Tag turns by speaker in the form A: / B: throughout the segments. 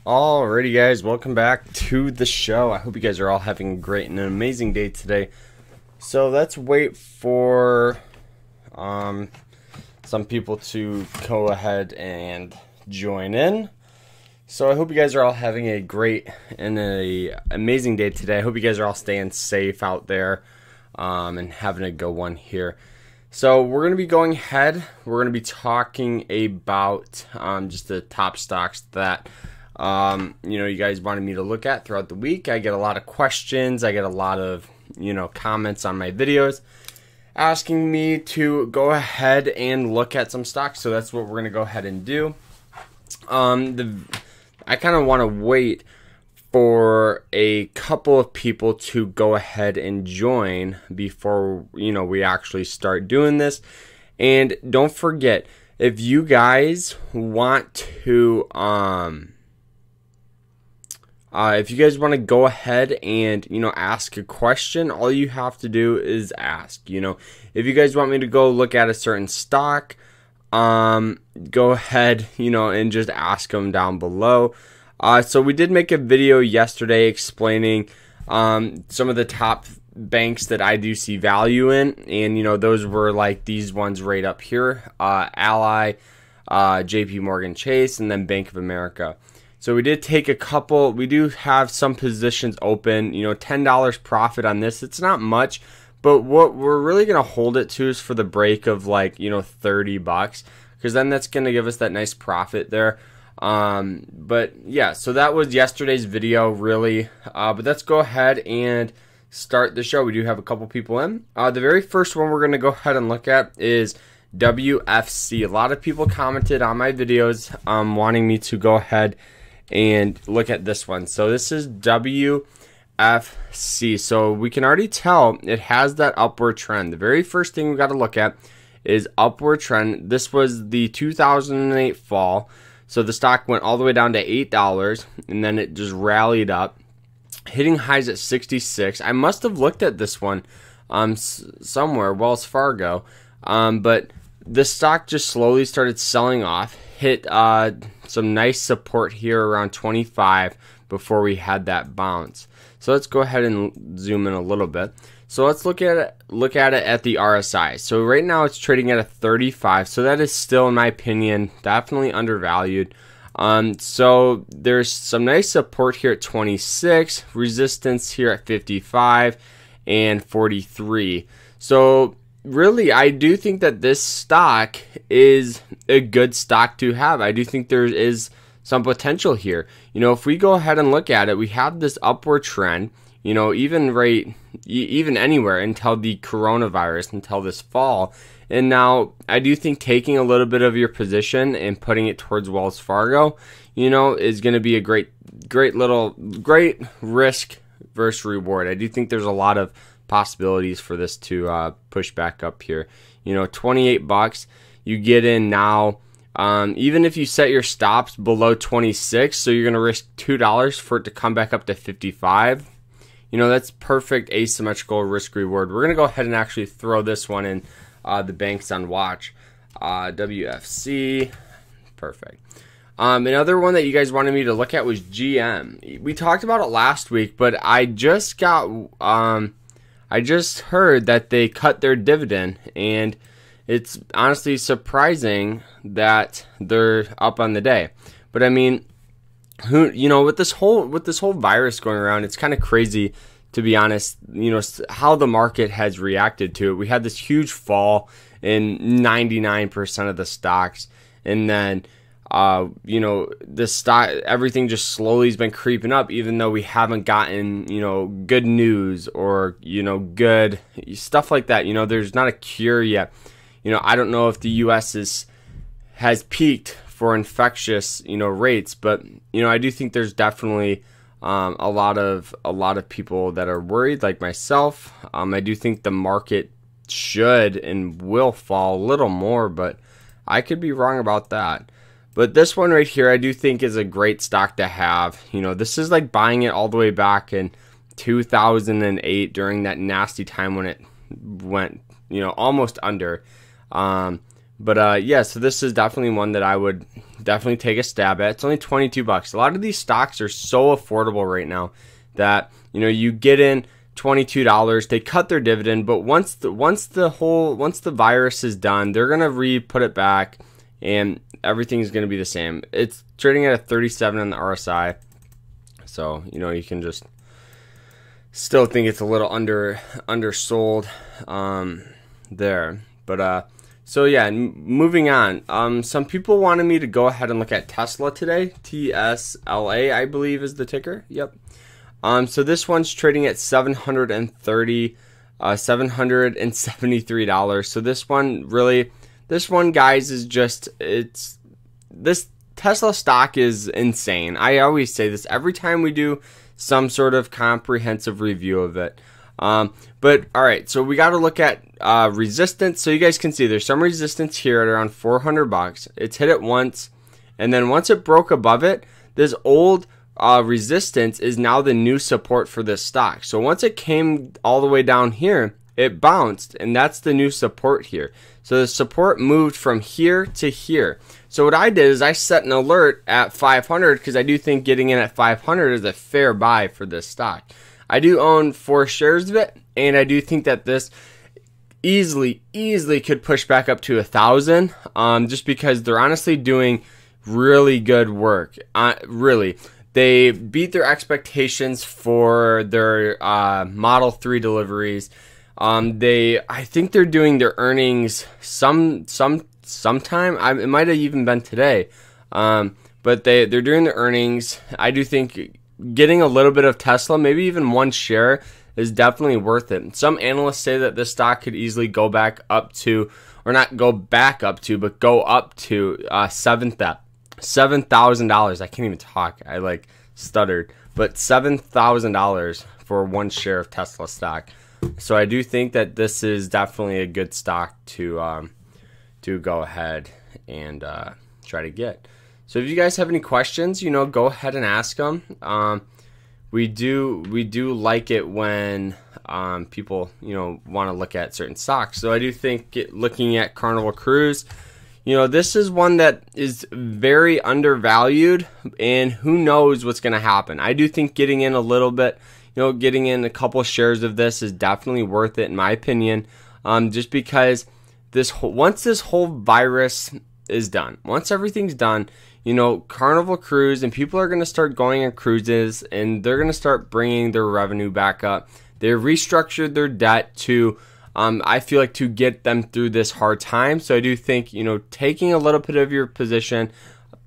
A: Alrighty guys, welcome back to the show. I hope you guys are all having a great and an amazing day today. So let's wait for some people to go ahead and join in. So I hope you guys are all having a great and a amazing day today. I hope you guys are all staying safe out there and having a good one here. So we're going to be going ahead. We're going to be talking about just the top stocks that you guys wanted me to look at throughout the week. I get a lot of questions. I get a lot of, comments on my videos asking me to go ahead and look at some stocks. So that's what we're going to go ahead and do. I kind of want to wait for a couple of people to go ahead and join before, we actually start doing this. And don't forget, if you guys want to, if you guys want to go ahead and, ask a question, all you have to do is ask. If you guys want me to go look at a certain stock, go ahead, and just ask them down below. So we did make a video yesterday explaining some of the top banks that I do see value in. And, those were like these ones right up here, Ally, JP Morgan Chase, and then Bank of America. So we did take a couple. We do have some positions open, $10 profit on this. It's not much, but what we're really going to hold it to is for the break of like, $30, because then that's going to give us that nice profit there. But yeah, so that was yesterday's video really. But let's go ahead and start the show. We do have a couple people in. The very first one we're going to go ahead and look at is WFC. A lot of people commented on my videos wanting me to go ahead and look at this one. So this is WFC. So we can already tell it has that upward trend. The very first thing we got to look at is upward trend. This was the 2008 fall. So the stock went all the way down to $8 and then it just rallied up, hitting highs at 66. I must have looked at this one somewhere, Wells Fargo. But the stock just slowly started selling off, hit some nice support here around 25 before we had that bounce. So let's go ahead and zoom in a little bit. So let's look at it at the RSI. So right now it's trading at a 35. So that is still, in my opinion, definitely undervalued. So there's some nice support here at 26, resistance here at 55 and 43. So really, I do think that this stock is a good stock to have. I do think there is some potential here. If we go ahead and look at it, we have this upward trend, even anywhere until the coronavirus, until this fall. And now I do think taking a little bit of your position and putting it towards Wells Fargo, is going to be a great risk versus reward. I do think there's a lot of possibilities for this to push back up here. $28 you get in now. Even if you set your stops below 26, so you're going to risk $2 for it to come back up to 55. That's perfect asymmetrical risk reward. We're going to go ahead and actually throw this one in the banks on watch. WFC, perfect. Another one that you guys wanted me to look at was GM. We talked about it last week, but I just heard that they cut their dividend, and it's honestly surprising that they're up on the day. But I mean, with this whole virus going around, it's kind of crazy, to be honest, how the market has reacted to it. We had this huge fall in 99% of the stocks, and then the stock, everything just slowly has been creeping up, even though we haven't gotten, good news or, good stuff like that. There's not a cure yet. I don't know if the U.S. has peaked for infectious, rates, but, I do think there's definitely a lot of people that are worried, like myself. I do think the market should and will fall a little more, but I could be wrong about that. But this one right here, I do think is a great stock to have. This is like buying it all the way back in 2008 during that nasty time when it went, almost under. Yeah, so this is definitely one that I would definitely take a stab at. It's only 22 bucks. A lot of these stocks are so affordable right now that, you know, you get in $22, they cut their dividend, but once the virus is done, they're gonna put it back, and everything's gonna be the same. It's trading at a 37 on the RSI, so you know you can just still think it's a little undersold there. But so yeah, moving on. Some people wanted me to go ahead and look at Tesla today. TSLA, I believe, is the ticker. Yep. So this one's trading at $773. So this one, guys, is just, this Tesla stock is insane. I always say this every time we do some sort of comprehensive review of it. But all right, so we got to look at resistance. So you guys can see there's some resistance here at around 400 bucks. It's hit it once, and then once it broke above it, this old resistance is now the new support for this stock. So once it came all the way down here, it bounced, and that's the new support here. So the support moved from here to here. So what I did is I set an alert at 500 because I do think getting in at 500 is a fair buy for this stock. I do own 4 shares of it, and I do think that this easily could push back up to 1,000, just because they're honestly doing really good work. Really. They beat their expectations for their Model 3 deliveries. I think they're doing their earnings sometime. It might have even been today. But they're doing the earnings. I do think getting a little bit of Tesla, maybe even 1 share, is definitely worth it. Some analysts say that this stock could easily go back up to, or not go back up to, but go up to $7,000. I can't even talk. I stuttered. But $7,000 for 1 share of Tesla stock. So I do think that this is definitely a good stock to go ahead and try to get. So if you guys have any questions, you know, go ahead and ask them. We do like it when people, you know, want to look at certain stocks. So I do think looking at Carnival Cruise, you know, this is one that is very undervalued, and who knows what's going to happen. I do think getting in a little bit, you know, getting in a couple shares of this is definitely worth it in my opinion, just because once this whole virus is done, once everything's done, you know, Carnival Cruise and people are going to start going on cruises, and they're going to start bringing their revenue back up. They restructured their debt to, I feel like, to get them through this hard time. So I do think, you know, taking a little bit of your position,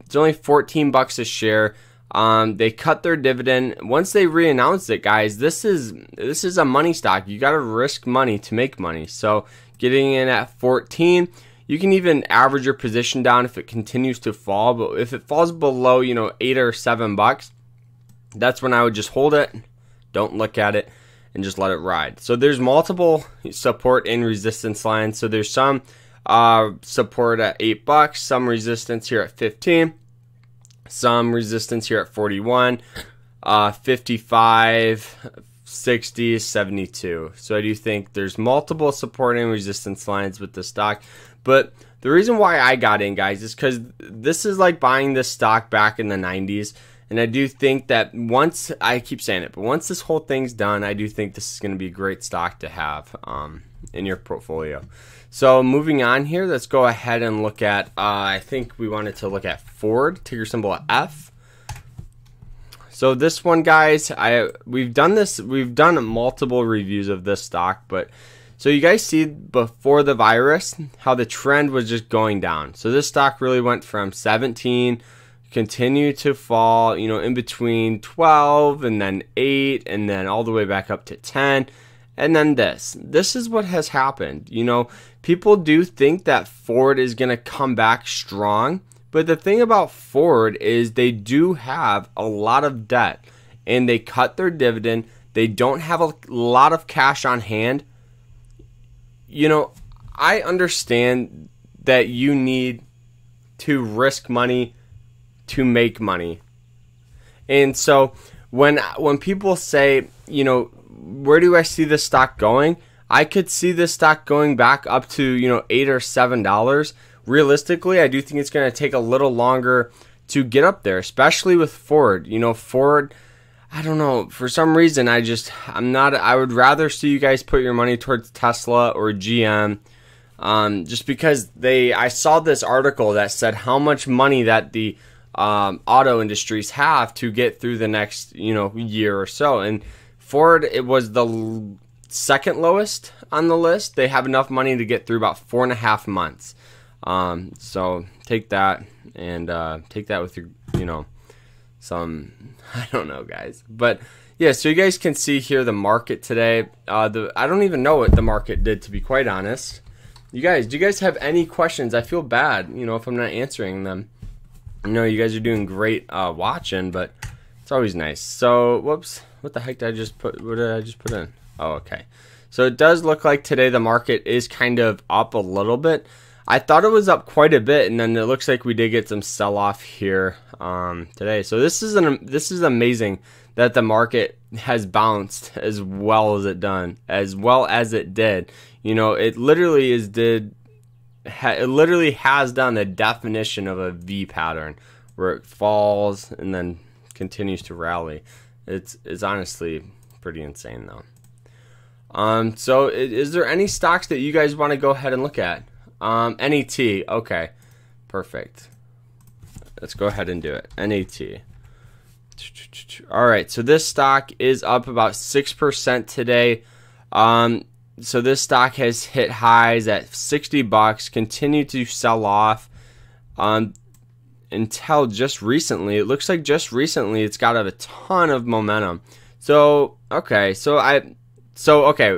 A: it's only 14 bucks a share. They cut their dividend. Once they re-announced it, guys, this is a money stock. You got to risk money to make money. So getting in at 14, you can even average your position down if it continues to fall. But if it falls below, you know, 8 or 7 bucks, that's when I would just hold it, don't look at it, and just let it ride. So there's multiple support and resistance lines. So there's some support at 8 bucks, some resistance here at 15, some resistance here at 41, 55, 60, 72. So I do think there's multiple support and resistance lines with the stock. But the reason why I got in, guys, is because this is like buying this stock back in the 90s. And I do think that once, I keep saying it, but once this whole thing's done, I do think this is going to be a great stock to have in your portfolio. So moving on here, let's go ahead and look at, I think we wanted to look at Ford, ticker symbol F. So this one, guys, we've done multiple reviews of this stock, but so you guys see before the virus how the trend was just going down. So this stock really went from 17, continued to fall, you know, in between 12 and then 8 and then all the way back up to 10. And then this is what has happened. You know, people do think that Ford is going to come back strong. But the thing about Ford is they do have a lot of debt, and they cut their dividend. They don't have a lot of cash on hand. You know, I understand that you need to risk money to make money. And so when people say, you know, where do I see this stock going? I could see this stock going back up to, you know, $8 or $7 realistically, I do think it's going to take a little longer to get up there, especially with Ford. You know, Ford, I don't know, for some reason, I would rather see you guys put your money towards Tesla or GM, just because I saw this article that said how much money that the auto industries have to get through the next, year or so. And Ford, it was the second lowest on the list. They have enough money to get through about 4.5 months. So take that and take that with your, some, I don't know, guys. But yeah, so you guys can see here the market today. I don't even know what the market did, to be quite honest. Do you guys have any questions? I feel bad, if I'm not answering them. You guys are doing great watching, but it's always nice. So, whoops, what the heck did I just put? What did I just put in? Oh, okay. So it does look like today the market is kind of up a little bit. I thought it was up quite a bit, and then it looks like we did get some sell-off here today. So this is amazing that the market has bounced as well as it did. It literally has done the definition of a V pattern, where it falls and then continues to rally. It's honestly pretty insane, though. So is there any stocks that you guys want to go ahead and look at? NET. Okay, perfect. Let's go ahead and do it. NET. All right, so this stock is up about 6% today. So this stock has hit highs at $60, continued to sell off until just recently. It looks like just recently it's got a ton of momentum. So the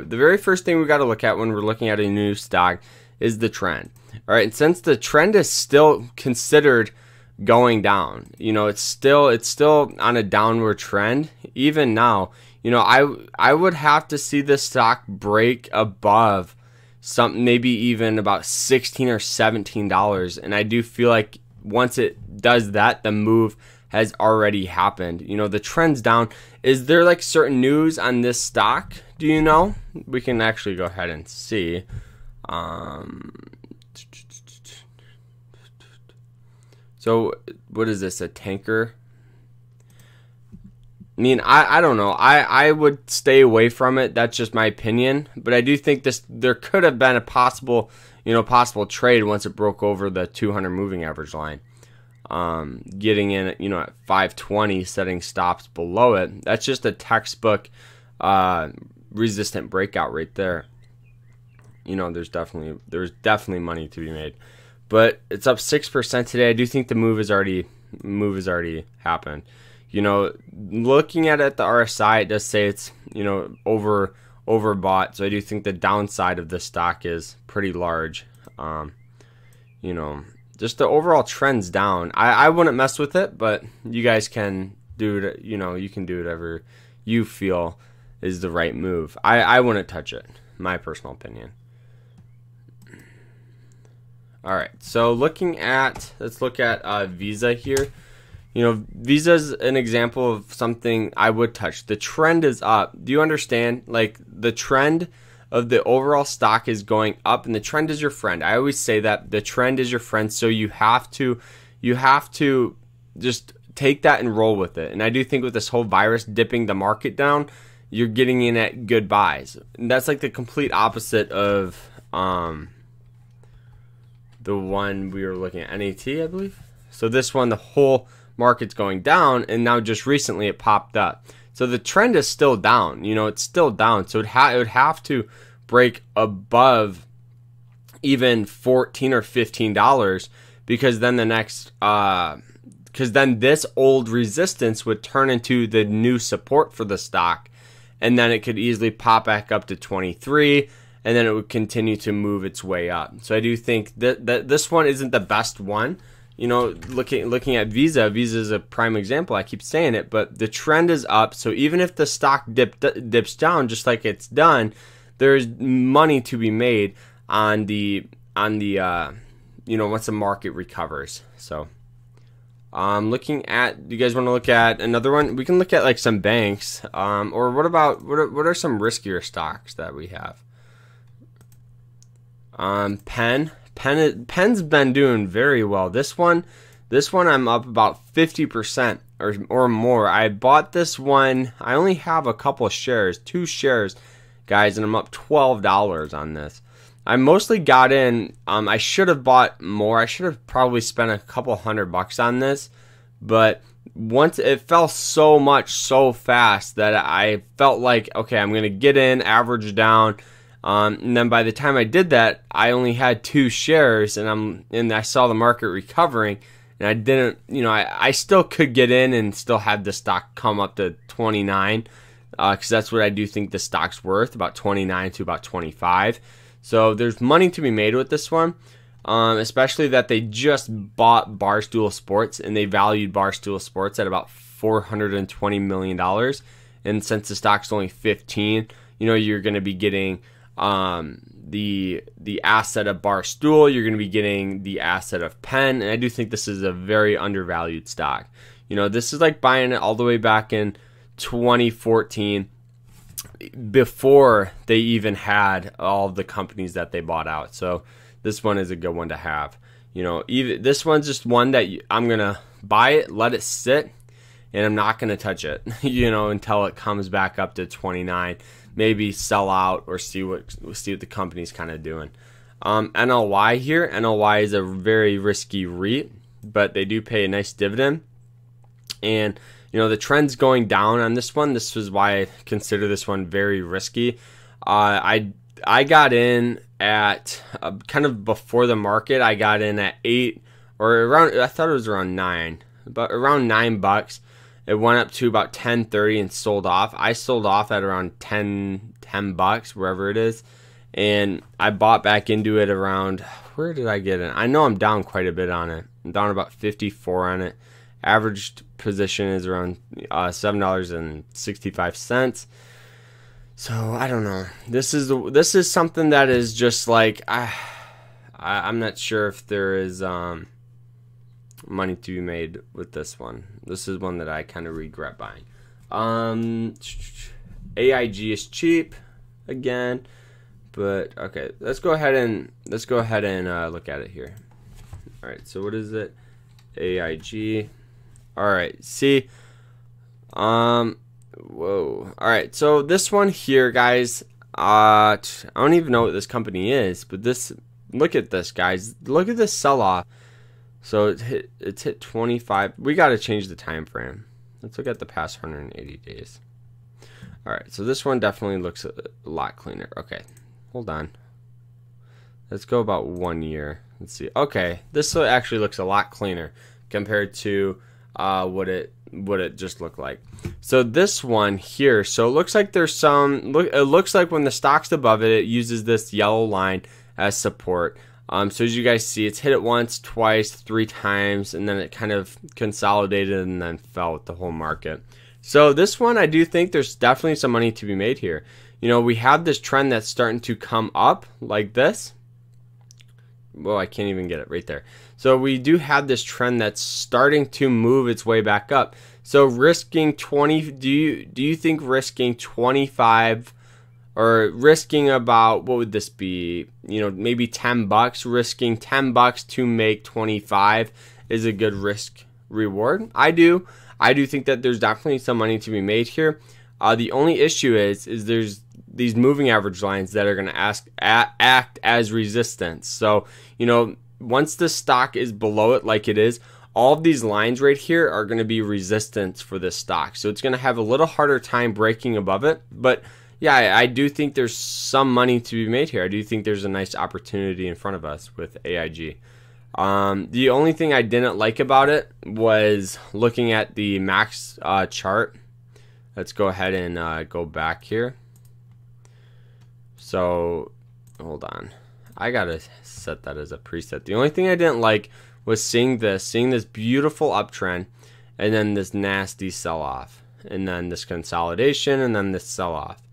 A: very first thing we got to look at when we're looking at a new stock is the trend. All right, and since the trend is still considered going down, it's still on a downward trend even now. I would have to see this stock break above something, maybe even about $16 or $17, and I do feel like once it does that, the move has already happened. The trend's down. Is there like certain news on this stock? Do you know? We can actually go ahead and see. So what is this, a tanker? I mean, I don't know. I would stay away from it. That's just my opinion. But I do think there could have been a possible trade once it broke over the 200 moving average line. Getting in, at 520, setting stops below it. That's just a textbook resistant breakout right there. There's definitely money to be made. But it's up 6% today. I do think the move has already happened. Looking at it, the RSI, it does say it's, overbought. So I do think the downside of this stock is pretty large. Just the overall trend's down. I wouldn't mess with it, but you guys can do it. You can do whatever you feel is the right move. I wouldn't touch it. My personal opinion. All right. So let's look at Visa here. Visa is an example of something I would touch. The trend is up. Do you understand? Like, the trend of the overall stock is going up, and the trend is your friend. I always say that the trend is your friend, so you have to just take that and roll with it. And I do think with this whole virus dipping the market down, you're getting in at good buys. And that's like the complete opposite of the one we were looking at, NET, I believe. So this one, the whole market's going down, and now just recently it popped up. So the trend is still down. It's still down. So it would have to break above even $14 or $15, because then this old resistance would turn into the new support for the stock, and then it could easily pop back up to 23, and then it would continue to move its way up. So I do think that this one isn't the best one. Looking at Visa is a prime example. I keep saying it, but the trend is up. So even if the stock dips down, just like it's done, there's money to be made on the once the market recovers. So looking at, you guys want to look at another one? We can look at like some banks, or what are some riskier stocks that we have? Penn Penn's been doing very well. This one I'm up about 50% or more. I bought this one. I only have a couple of shares, 2 shares, guys, and I'm up $12 on this. I mostly got in. I should have bought more. I should have probably spent a couple $100 on this, but once it fell so much so fast that I felt like, okay, I'm gonna get in, average down. And then by the time I did that, I only had 2 shares, and I saw the market recovering, and I didn't, I still could get in and still have the stock come up to 29, because that's what I do think the stock's worth, about 29 to about 25. So there's money to be made with this one, especially that they just bought Barstool Sports, and they valued Barstool Sports at about $420 million. And since the stock's only 15, you're going to be getting the asset of Barstool, you're going to be getting the asset of Penn, and I do think this is a very undervalued stock. This is like buying it all the way back in 2014, before they even had all the companies that they bought out. So this one is a good one to have. Even this one's just one that I'm gonna buy it, let it sit, and I'm not gonna touch it, until it comes back up to 29. Maybe sell out or see what the company's kind of doing. NLY here. NLY is a very risky REIT, but they do pay a nice dividend. And the trend's going down on this one. This is why I consider this one very risky. I got in at kind of before the market. I got in at 8 or around. I thought it was around 9, but around $9. It went up to about 10.30 and sold off. I sold off at around $10 wherever it is, and I bought back into it around. Where did I get in? I know I'm down quite a bit on it. I'm down about 54 on it. Averaged position is around $7.65. So I don't know. This is something that is just like I'm not sure if there is money to be made with this one. This is one that I kind of regret buying. AIG is cheap again, but okay. Let's go ahead and look at it here. All right. So what is it? AIG. All right, see, whoa. All right, so this one here, guys, I don't even know what this company is, but look at this, guys. Look at this sell-off. So it's hit 25. We got to change the time frame. Let's look at the past 180 days. All right, so this one definitely looks a lot cleaner. Okay, hold on. Let's go about 1 year. Let's see. Okay, this actually looks a lot cleaner compared to what it just looked like. So this one here, so it looks like there's it looks like when the stock's above it, it uses this yellow line as support. So as you guys see, it's hit it once, twice, 3 times, and then it kind of consolidated and then fell with the whole market. So this one, I do think there's definitely some money to be made here. We have this trend that's starting to come up like this. Well, I can't even get it right there. So we do have this trend that's starting to move its way back up. So risking 20, do you think risking 25 or risking about, what would this be? Maybe $10, risking $10 to make 25 is a good risk reward? I do think that there's definitely some money to be made here. The only issue is there's these moving average lines that are going to act as resistance. So, once the stock is below it like it is, all of these lines right here are going to be resistance for this stock. So it's going to have a little harder time breaking above it. But yeah, I do think there's some money to be made here. I do think there's a nice opportunity in front of us with AIG. The only thing I didn't like about it was looking at the max chart. Let's go ahead and go back here. So, hold on. I gotta set that as a preset. The only thing I didn't like was seeing this beautiful uptrend, and then this nasty sell-off, and then this consolidation, and then this sell-off.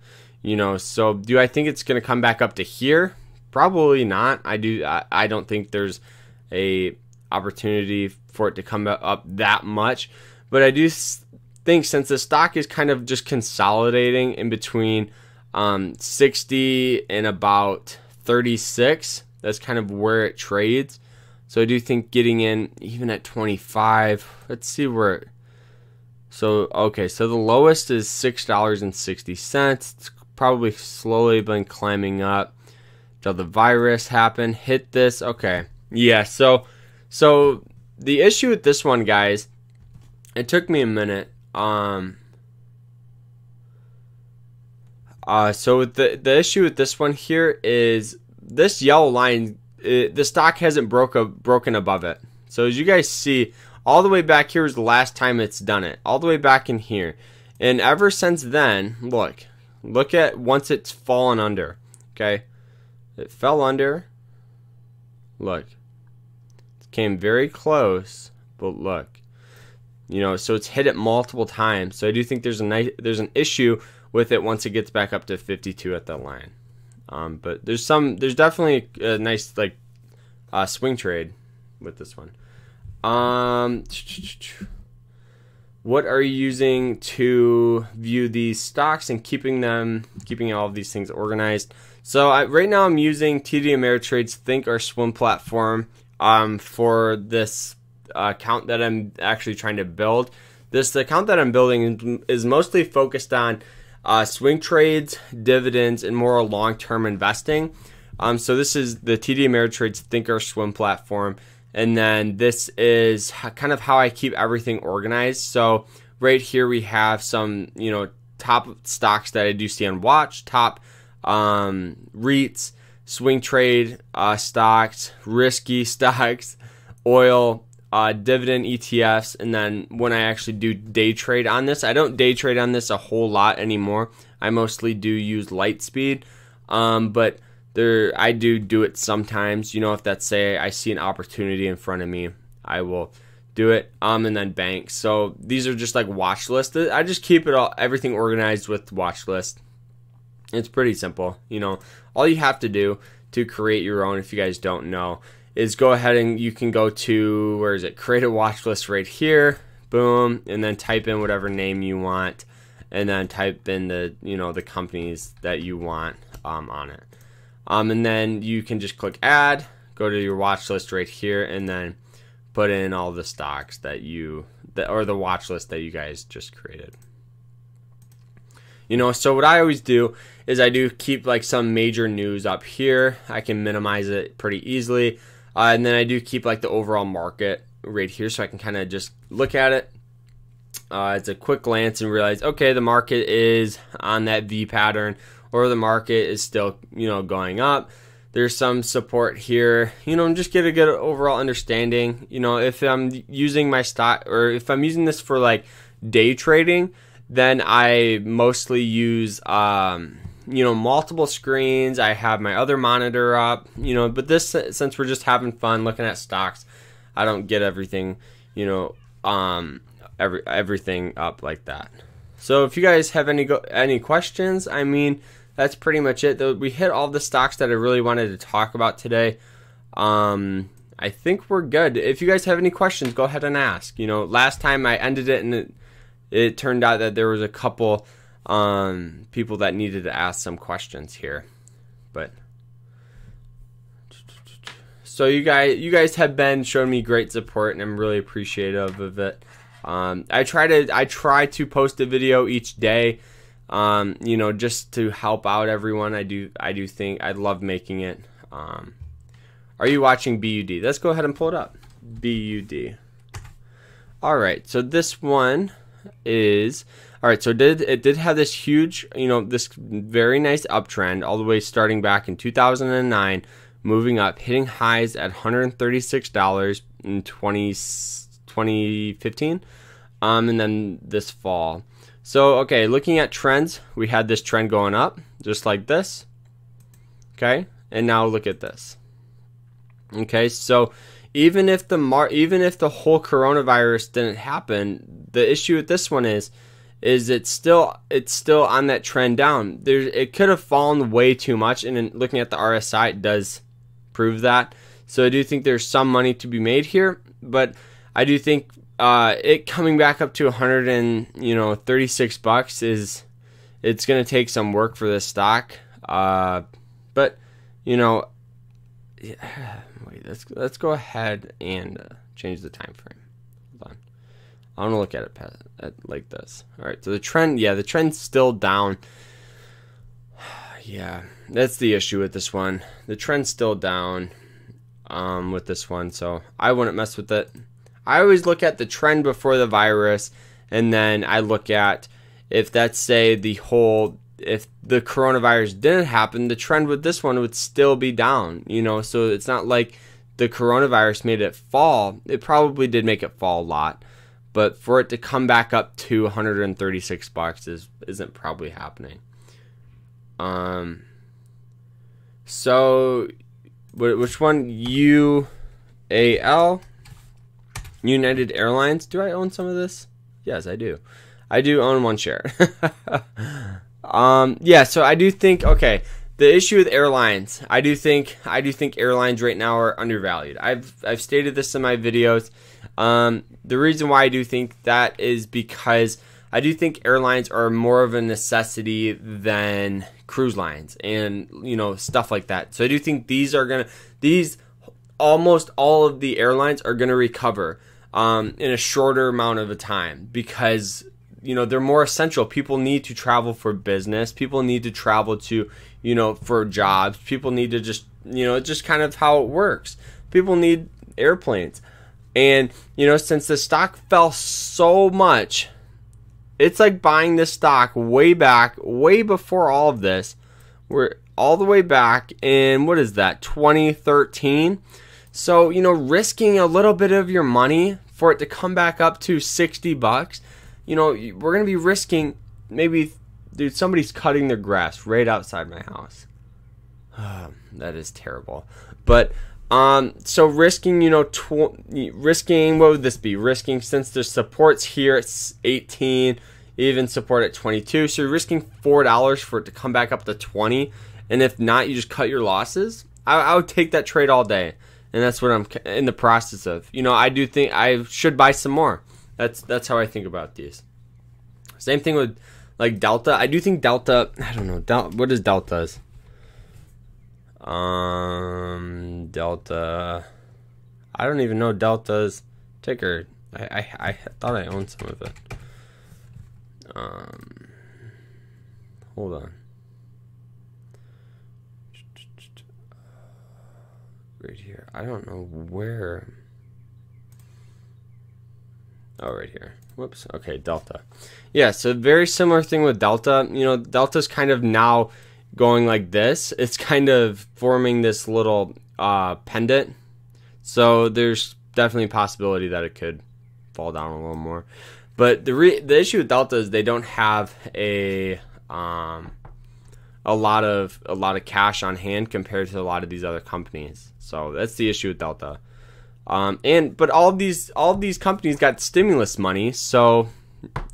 A: So do I think it's gonna come back up to here? Probably not. I don't think there's a opportunity for it to come up that much, but I do think since the stock is kind of just consolidating in between 60 and about 36, That's kind of where it trades. So I do think getting in even at 25. Let's see where. So okay, so the lowest is $6.60. It's probably slowly been climbing up until the virus happened. Hit this. Okay, yeah. So the issue with this one, guys, it took me a minute. So the issue with this one here is this yellow line. The stock hasn't broken above it. So as you guys see, all the way back here is the last time it's done it. All the way back in here. And ever since then, look at once it's fallen under. Okay. It fell under. Look. It came very close, but look. You know, so it's hit it multiple times. So I do think there's an issue with it once it gets back up to 52 at that line. But there's definitely a nice swing trade with this one. What are you using to view these stocks and keeping all of these things organized? So right now I'm using TD Ameritrade's Think or Swim platform for this account that I'm actually trying to build. This account that I'm building is mostly focused on swing trades, dividends, and more long-term investing. So this is the TD Ameritrade's Think or Swim platform. And then this is kind of how I keep everything organized. So right here we have some, top stocks that I do see on watch, top REITs, swing trade stocks, risky stocks, oil, dividend ETFs, and then when I actually do day trade on this, I don't day trade on this a whole lot anymore. I mostly do use Lightspeed, but I do it sometimes. If that's, say, I see an opportunity in front of me, I will do it. And then banks. So these are just like watch lists. I just keep everything organized with watch list. It's pretty simple. All you have to do to create your own, if you guys don't know, is go ahead and you can go to, create a watch list right here, boom, and then type in whatever name you want, and then type in the companies that you want on it. And then you can just click add, go to your watch list right here, and then put in all the stocks or the watch list that you guys just created. So what I always do is I do keep some major news up here. I can minimize it pretty easily. And then I do keep the overall market right here, so I can kind of just look at it. It's a quick glance and realize, okay, the market is on that V pattern, or the market is still, going up. There's some support here, and just get a good overall understanding. If I'm using my stock, or if I'm using this for day trading, then I mostly use multiple screens. I have my other monitor up, but this, since we're just having fun looking at stocks, I don't get everything, everything up like that. So if you guys have any questions, that's pretty much it. We hit all the stocks that I really wanted to talk about today. I think we're good. If you guys have any questions, go ahead and ask. Last time I ended it and it turned out that there was a couple people that needed to ask some questions here, but so you guys have been showing me great support, and I'm really appreciative of it. I try to post a video each day, just to help out everyone. I do think I love making it. Are you watching BUD? Let's go ahead and pull it up. BUD. All right, so this one is. All right, so it did have this huge, this very nice uptrend all the way starting back in 2009, moving up, hitting highs at $136 in 2015, and then this fall. So, okay, looking at trends, we had this trend going up, just like this, okay, and now look at this. Okay, so even if the whole coronavirus didn't happen, the issue with this one is it's still on that trend down. It could have fallen way too much, and in looking at the RSI, it does prove that. So I do think there's some money to be made here, but I do think it coming back up to $136 it's going to take some work for this stock. But yeah, wait, let's go ahead and change the time frame. Hold on. I want to look at it like this. All right, so the trend, yeah, the trend's still down. Yeah, that's the issue with this one. The trend's still down with this one, so I wouldn't mess with it. I always look at the trend before the virus, and then I look at if that's, say, if the coronavirus didn't happen, the trend with this one would still be down, you know, so it's not like the coronavirus made it fall. It probably did make it fall a lot, but for it to come back up to $136 isn't probably happening. So which one? UAL, United Airlines. Do I own some of this? Yes, I do. I do own one share. Yeah, so I do think, okay, the issue with airlines, I do think airlines right now are undervalued. I've stated this in my videos. The reason why I do think that is because I do think airlines are more of a necessity than cruise lines and, you know, stuff like that. So I do think almost all of the airlines are going to recover in a shorter amount of a time because, you know, they're more essential. People need to travel for business. People need to travel to, you know, for jobs. People need to just, you know, just kind of how it works. People need airplanes. And, you know, since the stock fell so much, it's like buying this stock way before all of this. We're all the way back in, what is that, 2013? So, you know, risking a little bit of your money for it to come back up to $60, you know, we're going to be risking maybe, dude, somebody's cutting their grass right outside my house. That is terrible. But, so risking, you know, risking, what would this be? Risking, since there's supports here at 18, even support at 22. So you're risking $4 for it to come back up to 20. And if not, you just cut your losses. I would take that trade all day. And that's what I'm in the process of. You know, I do think I should buy some more. That's how I think about these. Same thing with like Delta. I do think Delta, I don't know, what is Delta's? Delta, I don't even know Delta's ticker. I thought I owned some of it. Hold on. Right here. I don't know where. Oh, right here. Whoops. Okay, Delta. Yeah, so very similar thing with Delta. You know, Delta's kind of now going like this. It's kind of forming this little pendant. So there's definitely a possibility that it could fall down a little more. But the issue with Delta is they don't have a lot of cash on hand compared to a lot of these other companies. So that's the issue with Delta. But all of these companies got stimulus money, so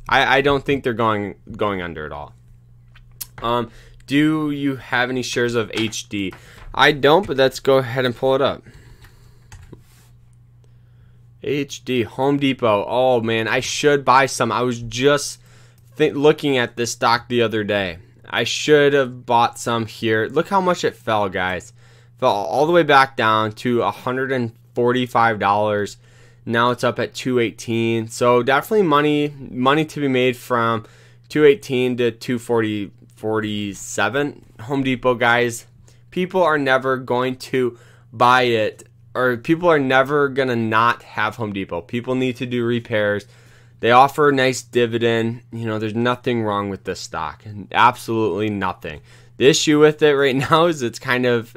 A: I don't think they're going under at all. Do you have any shares of HD? I don't, but let's go ahead and pull it up. HD, Home Depot. Oh man, I should buy some. I was just looking at this stock the other day. I should have bought some here. Look how much it fell, guys. Fell all the way back down to $145. Now it's up at $218. So definitely money to be made from $218 to $247. Home Depot, guys. People are never going to buy it, or people are never going to not have Home Depot. People need to do repairs. They offer a nice dividend. You know, there's nothing wrong with this stock. Absolutely nothing. The issue with it right now is it's kind of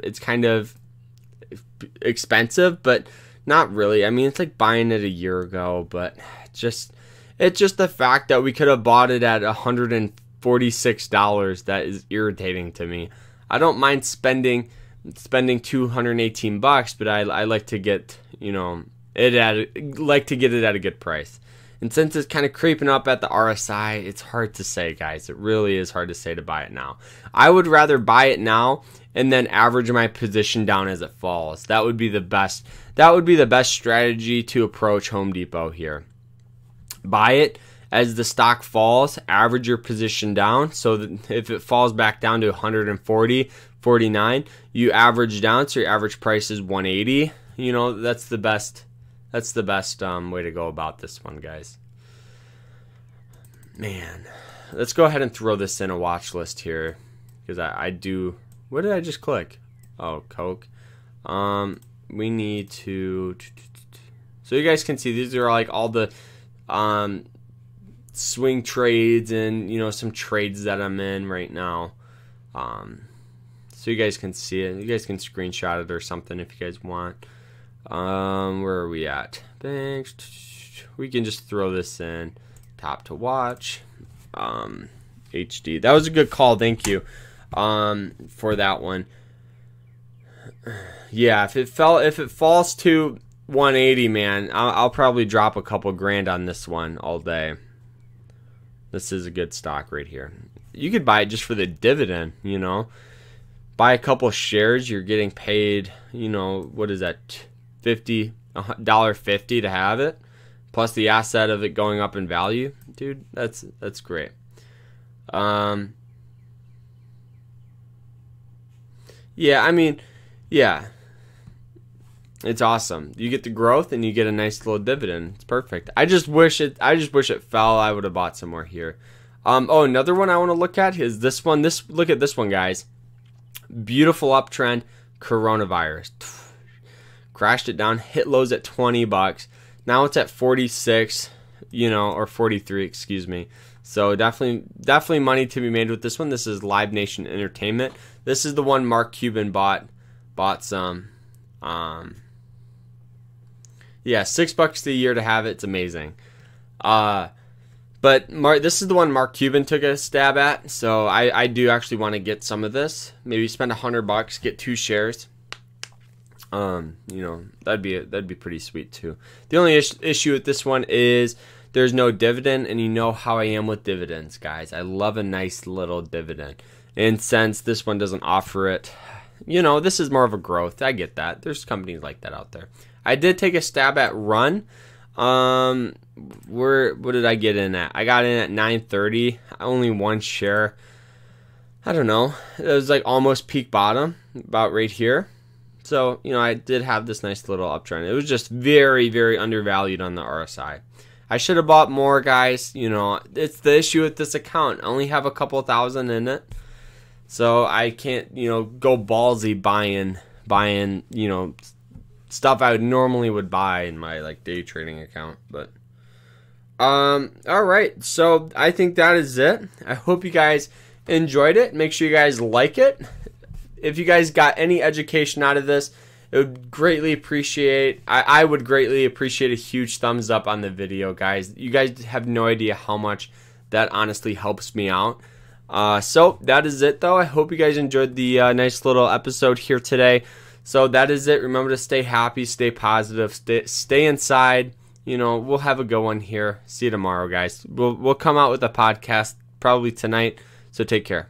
A: expensive, but not really. I mean, it's like buying it a year ago, but it's just the fact that we could have bought it at $146 that is irritating to me. I don't mind spending $218, but I like to get, you know, it at a good price. And since it's kind of creeping up at the RSI, it's hard to say, guys. It really is hard to say to buy it now. I would rather buy it now and then average my position down as it falls. That would be the best. That would be the best strategy to approach Home Depot here. Buy it as the stock falls, average your position down. So that if it falls back down to 140.49, you average down, so your average price is 180. You know, that's the best way to go about this one, guys. Man, let's go ahead and throw this in a watch list here, because I do. What did I just click? Oh, Coke. We need to. So you guys can see these are like all the swing trades and, you know, some trades that I'm in right now. So you guys can see it. You guys can screenshot it or something if you guys want. Where are we at? We can just throw this in. Top to watch. HD. That was a good call. Thank you for that one. Yeah, if it falls to 180, man, I'll probably drop a couple grand on this one all day. This is a good stock right here. You could buy it just for the dividend, you know. Buy a couple shares, you're getting paid, you know, what is that, $50 to have it, plus the asset of it going up in value. Dude, that's great. Yeah, I mean, yeah. It's awesome. You get the growth and you get a nice little dividend. It's perfect. I just wish it fell. I would have bought some more here. Oh, another one I want to look at is this one. Look at this one, guys. Beautiful uptrend. Coronavirus. Crashed it down. Hit lows at $20. Now it's at 46, you know, or 43, excuse me. So definitely money to be made with this one. This is Live Nation Entertainment. This is the one Mark Cuban bought some. Yeah, $6 a year to have it. It's amazing. But this is the one Mark Cuban took a stab at. So I do actually want to get some of this. Maybe spend $100, get 2 shares. You know, that'd be pretty sweet too. The only issue with this one is there's no dividend, and you know how I am with dividends, guys. I love a nice little dividend. And since this one doesn't offer it, you know, this is more of a growth. I get that. There's companies like that out there. I did take a stab at Run. What did I get in at? I got in at 930. Only 1 share. I don't know. It was like almost peak bottom, about right here. So, you know, I did have this nice little uptrend. It was just very, very undervalued on the RSI. I should have bought more, guys. You know, it's the issue with this account. I only have a couple thousand in it. So I can't, you know, go ballsy buying, you know, stuff I normally would buy in my like day trading account. But all right, so I think that is it. I hope you guys enjoyed it. Make sure you guys like it. If you guys got any education out of this, it would greatly appreciate. I would greatly appreciate a huge thumbs up on the video, guys. You guys have no idea how much that honestly helps me out. So that is it, though. I hope you guys enjoyed the nice little episode here today. So that is it. Remember to stay happy, stay positive, stay inside. You know, we'll have a good one here. See you tomorrow, guys. We'll come out with a podcast probably tonight. So take care.